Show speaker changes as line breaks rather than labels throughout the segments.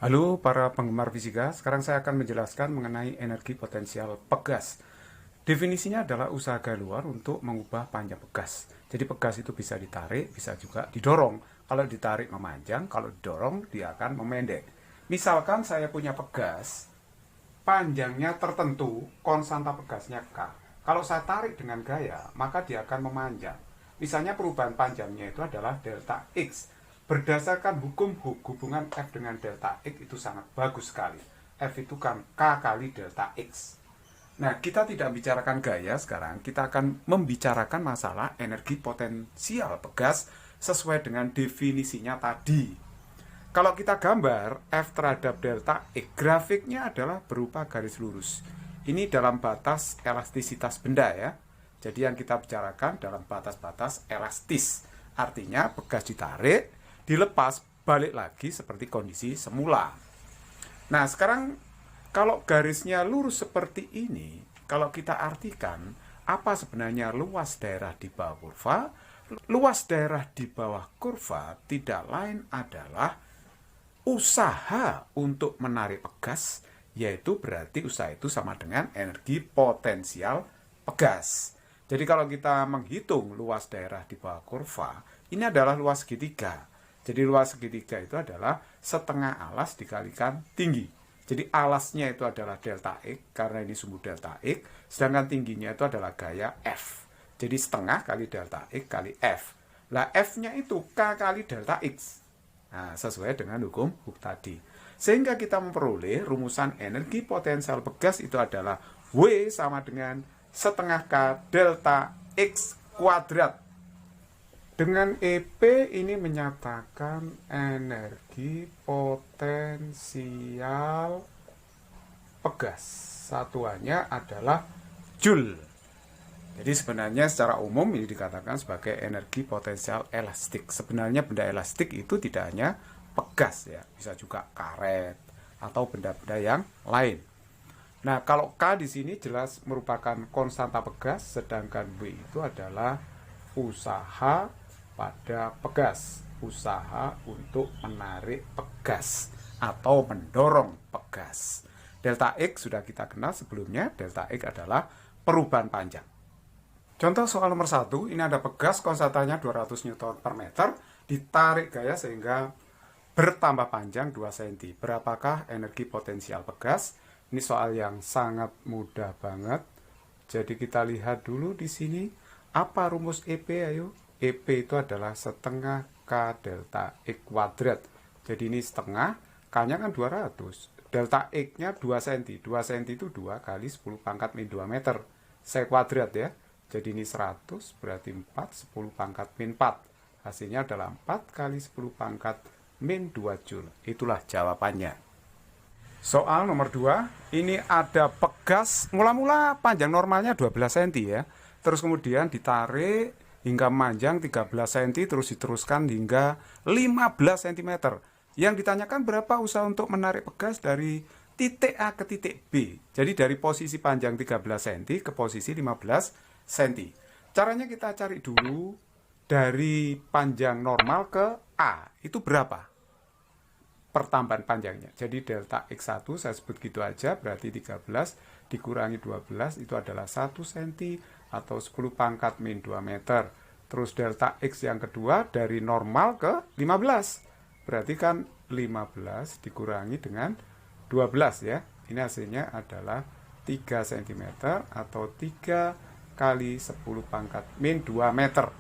Halo para penggemar fisika, sekarang saya akan menjelaskan mengenai energi potensial pegas. Definisinya adalah usaha luar untuk mengubah panjang pegas. Jadi pegas itu bisa ditarik, bisa juga didorong. Kalau ditarik memanjang, kalau didorong dia akan memendek. Misalkan saya punya pegas, panjangnya tertentu, konstanta pegasnya K. Kalau saya tarik dengan gaya, maka dia akan memanjang. Misalnya perubahan panjangnya itu adalah delta X. Berdasarkan hukum hubungan F dengan delta X itu sangat bagus sekali. F itu kan K kali delta X. Nah, kita tidak bicarakan gaya sekarang, kita akan membicarakan masalah energi potensial pegas sesuai dengan definisinya tadi. Kalau kita gambar F terhadap delta X, grafiknya adalah berupa garis lurus. Ini dalam batas elastisitas benda ya. Jadi yang kita bicarakan dalam batas-batas elastis. Artinya pegas ditarik, dilepas, balik lagi seperti kondisi semula. Nah, sekarang kalau garisnya lurus seperti ini, kalau kita artikan apa sebenarnya luas daerah di bawah kurva? Luas daerah di bawah kurva tidak lain adalah usaha untuk menarik pegas, yaitu berarti usaha itu sama dengan energi potensial pegas. Jadi kalau kita menghitung luas daerah di bawah kurva, ini adalah luas segitiga. Jadi luas segitiga itu adalah setengah alas dikalikan tinggi. Jadi alasnya itu adalah delta X, karena ini sumbu delta X, sedangkan tingginya itu adalah gaya F. Jadi setengah kali delta X kali F. Lah F-nya itu K kali delta X. Nah, sesuai dengan hukum Hooke tadi. Sehingga kita memperoleh rumusan energi potensial pegas itu adalah W sama dengan setengah K delta X kuadrat. Dengan EP ini menyatakan energi potensial pegas. Satuannya adalah Joule. Jadi sebenarnya secara umum ini dikatakan sebagai energi potensial elastik. Sebenarnya benda elastik itu tidak hanya pegas ya, bisa juga karet atau benda-benda yang lain. Nah, kalau K di sini jelas merupakan konstanta pegas, sedangkan W itu adalah usaha pada pegas, usaha untuk menarik pegas atau mendorong pegas. Delta X sudah kita kenal sebelumnya, delta X adalah perubahan panjang. Contoh soal nomor 1, ini ada pegas konstantanya 200 Newton per meter, ditarik gaya sehingga bertambah panjang 2 cm. Berapakah energi potensial pegas? Ini soal yang sangat mudah banget. Jadi kita lihat dulu di sini, apa rumus EP ayo? EP itu adalah setengah K delta X kuadrat. Jadi ini setengah, K-nya kan 200. Delta X-nya 2 cm. 2 cm itu 2 kali 10 pangkat min 2 meter. Se kuadrat ya. Jadi ini 100 berarti 4, 10 pangkat min 4. Hasilnya adalah 4 kali 10 pangkat min 2 Joule. Itulah jawabannya. Soal nomor 2, ini ada pegas, mula-mula panjang normalnya 12 cm ya. Terus kemudian ditarik hingga memanjang 13 cm, terus diteruskan hingga 15 cm. Yang ditanyakan berapa usaha untuk menarik pegas dari titik A ke titik B. Jadi dari posisi panjang 13 cm ke posisi 15 cm. Caranya kita cari dulu dari panjang normal ke A. Itu berapa? Pertambahan panjangnya. Jadi delta X1 saya sebut gitu aja, berarti 13 dikurangi 12 itu adalah 1 cm atau 10 pangkat min 2 meter. Terus delta X yang kedua dari normal ke 15. Berarti kan 15 dikurangi dengan 12 ya. Ini hasilnya adalah 3 cm atau 3 kali 10 pangkat min 2 meter.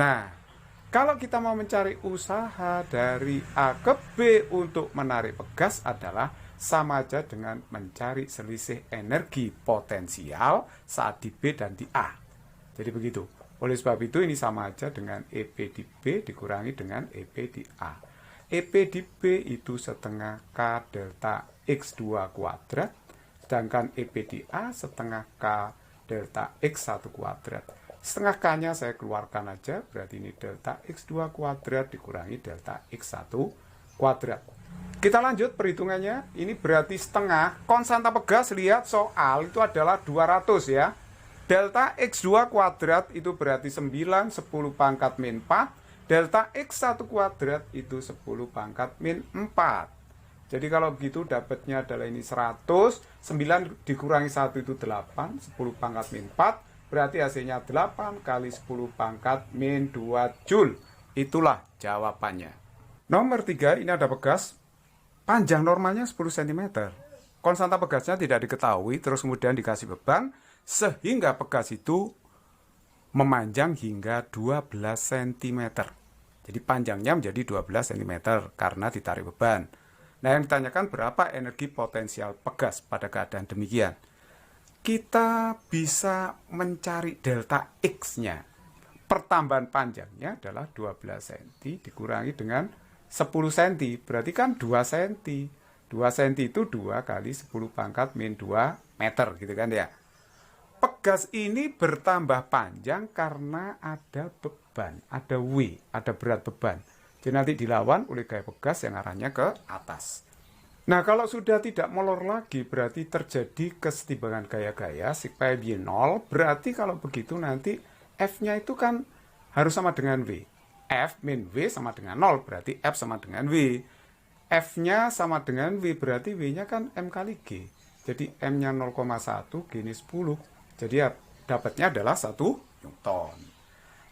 Nah, kalau kita mau mencari usaha dari A ke B untuk menarik pegas adalah sama aja dengan mencari selisih energi potensial saat di B dan di A. Jadi begitu. Oleh sebab itu ini sama aja dengan EP di B dikurangi dengan EP di A. EP di B itu setengah K delta X2 kuadrat, sedangkan EP di A setengah K delta X1 kuadrat. Setengah K-nya saya keluarkan aja, berarti ini delta X2 kuadrat dikurangi delta X1 kuadrat. Kita lanjut perhitungannya, ini berarti setengah, konstanta pegas, lihat soal itu adalah 200 ya. Delta X2 kuadrat itu berarti 9, 10 pangkat min 4, delta X1 kuadrat itu 10 pangkat min 4. Jadi kalau begitu dapatnya adalah ini 100, 9 dikurangi 1 itu 8, 10 pangkat min 4, berarti hasilnya 8 kali 10 pangkat min 2 Joule. Itulah jawabannya. Nomor 3, ini ada pegas, panjang normalnya 10 cm. Konstanta pegasnya tidak diketahui, terus kemudian dikasih beban, sehingga pegas itu memanjang hingga 12 cm. Jadi panjangnya menjadi 12 cm karena ditarik beban. Nah, yang ditanyakan berapa energi potensial pegas pada keadaan demikian. Kita bisa mencari delta X-nya. Pertambahan panjangnya adalah 12 cm dikurangi dengan 10 cm. Berarti kan 2 cm. 2 cm itu 2 kali 10 pangkat min 2 meter gitu kan ya. Pegas ini bertambah panjang karena ada beban, ada W, ada berat beban. Jadi nanti dilawan oleh gaya pegas yang arahnya ke atas. Nah, kalau sudah tidak molor lagi, berarti terjadi kesetimbangan gaya-gaya, sigma Y 0, berarti kalau begitu nanti F-nya itu kan harus sama dengan W. F min W sama dengan 0, berarti F sama dengan W. F-nya sama dengan W, berarti W-nya kan M kali G. Jadi M-nya 0,1, G-nya 10. Jadi ya, dapatnya adalah 1 Newton.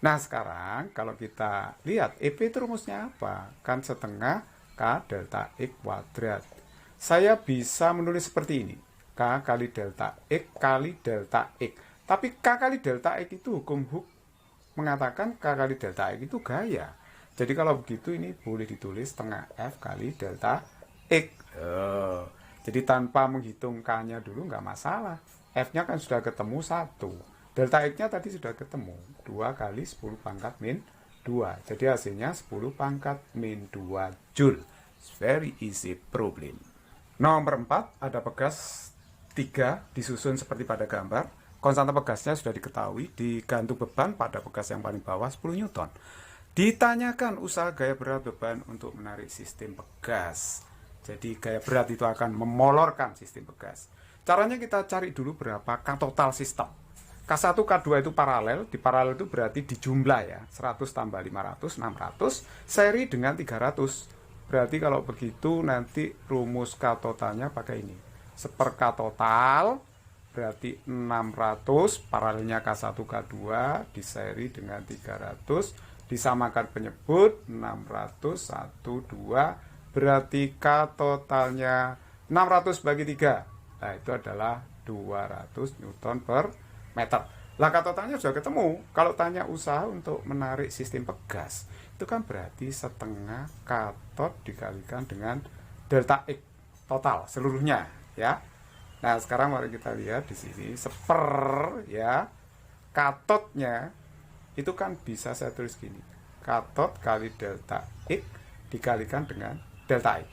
Nah, sekarang kalau kita lihat EP itu rumusnya apa? Kan setengah K delta X kuadrat. Saya bisa menulis seperti ini. K kali delta X kali delta X. Tapi K kali delta X itu hukum Hooke mengatakan K kali delta X itu gaya. Jadi kalau begitu ini boleh ditulis setengah F kali delta X. Jadi tanpa menghitung K-nya dulu nggak masalah. F-nya kan sudah ketemu 1. Delta X-nya tadi sudah ketemu, 2 kali 10 pangkat min 2. Jadi hasilnya 10 pangkat min 2 Joule. It's very easy problem. Nomor 4, ada pegas 3 disusun seperti pada gambar. Konstanta pegasnya sudah diketahui, digantung beban pada pegas yang paling bawah 10 Newton. Ditanyakan usaha gaya berat beban untuk menarik sistem pegas. Jadi gaya berat itu akan memolorkan sistem pegas. Caranya kita cari dulu berapa K total sistem. K1, K2 itu paralel. Di paralel itu berarti dijumlah ya. 100 tambah 500, 600. Seri dengan 300. Berarti kalau begitu nanti rumus K totalnya pakai ini. 1/K total berarti 600. Paralelnya K1, K2 diseri dengan 300. Disamakan penyebut 600, 1, 2. Berarti K totalnya 600 bagi 3. Nah, itu adalah 200 Newton per meter. Lah K totalnya sudah ketemu. Kalau tanya usaha untuk menarik sistem pegas, itu kan berarti setengah katot dikalikan dengan delta X total seluruhnya ya. Nah, sekarang mari kita lihat di sini ya. Katotnya itu kan bisa saya tulis gini. Katot kali delta X dikalikan dengan delta X.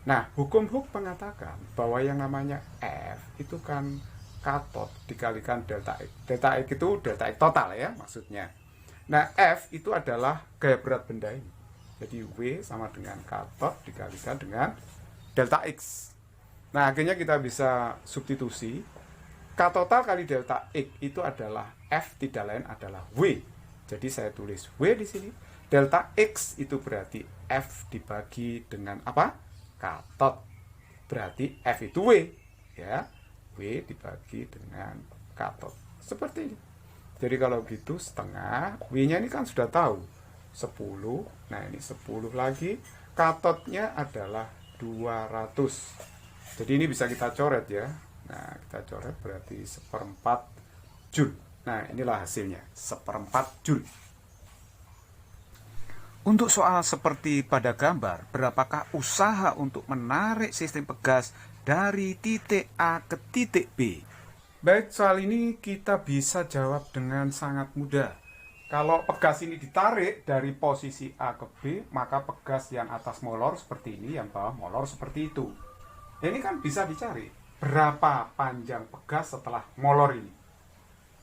Nah, hukum Hooke mengatakan bahwa yang namanya F itu kan katot dikalikan delta X. Delta X itu delta X total ya maksudnya. Nah, F itu adalah gaya berat benda ini. Jadi W sama dengan katot dikalikan dengan delta X. Nah, akhirnya kita bisa substitusi. K total kali delta X itu adalah F tidak lain adalah W. Jadi saya tulis W di sini. Delta X itu berarti F dibagi dengan apa? Katot. Berarti F itu W ya. W dibagi dengan katot. Seperti ini. Jadi kalau gitu setengah, W-nya ini kan sudah tahu. 10. Nah, ini 10 lagi. Katotnya adalah 200. Jadi ini bisa kita coret ya. Nah, kita coret berarti 1/4 Joule. Nah, inilah hasilnya. 1/4 Joule. Untuk soal seperti pada gambar, berapakah usaha untuk menarik sistem pegas dari titik A ke titik B? Baik, soal ini kita bisa jawab dengan sangat mudah. Kalau pegas ini ditarik dari posisi A ke B, maka pegas yang atas molor seperti ini, yang bawah molor seperti itu. Ini kan bisa dicari berapa panjang pegas setelah molor ini.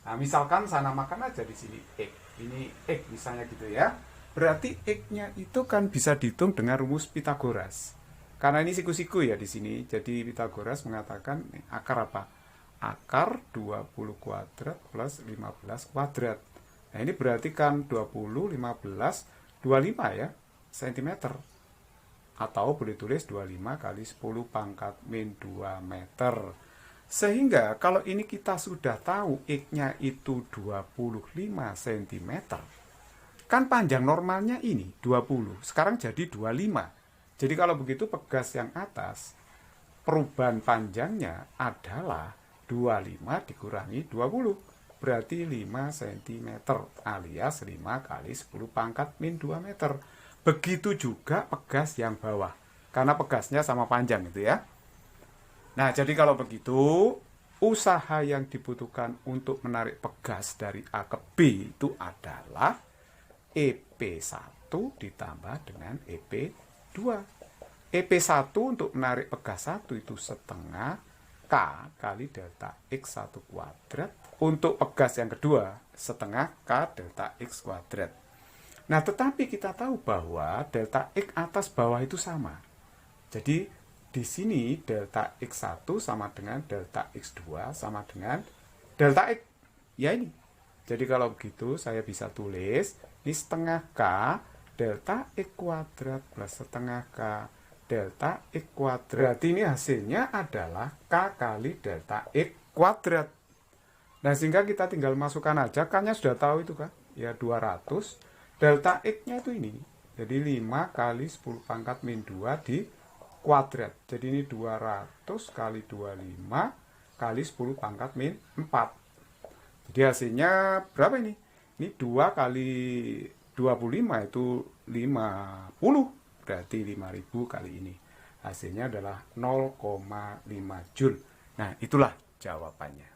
Nah, misalkan saya namakan aja di sini X. Ini X misalnya gitu ya. Berarti X-nya itu kan bisa dihitung dengan rumus Pitagoras. Karena ini siku-siku ya di sini. Jadi Pitagoras mengatakan akar apa? Akar 20 kuadrat plus 15 kuadrat. Nah, ini berarti kan 20, 15, 25 ya, cm. atau boleh tulis 25 kali 10 pangkat min 2 meter. Sehingga kalau ini kita sudah tahu X-nya itu 25 cm, kan panjang normalnya ini 20, sekarang jadi 25. Jadi kalau begitu pegas yang atas, perubahan panjangnya adalah 25 dikurangi 20, berarti 5 cm alias 5 kali 10 pangkat min 2 meter. Begitu juga pegas yang bawah, karena pegasnya sama panjang itu ya. Nah, jadi kalau begitu, usaha yang dibutuhkan untuk menarik pegas dari A ke B itu adalah EP1 ditambah dengan EP2. EP1 untuk menarik pegas 1 itu setengah K kali delta X1 kuadrat. Untuk pegas yang kedua, setengah K delta X kuadrat. Nah, tetapi kita tahu bahwa delta X atas bawah itu sama. Jadi, di sini delta X1 sama dengan delta X2 sama dengan delta X. Ya ini. Jadi kalau begitu saya bisa tulis ini setengah K delta X kuadrat plus setengah K delta X kuadrat. Berarti ini hasilnya adalah K kali delta X kuadrat. Nah, sehingga kita tinggal masukkan aja, K-nya sudah tahu itu kan. Ya 200. Delta X-nya itu ini. Jadi 5 kali 10 pangkat min 2 di kuadrat. Jadi ini 200 kali 25 kali 10 pangkat min 4. Jadi hasilnya berapa ini? Ini 2 kali 25 itu 50. Berarti 5000 kali ini. Hasilnya adalah 0,5 Joule. Nah, itulah jawabannya.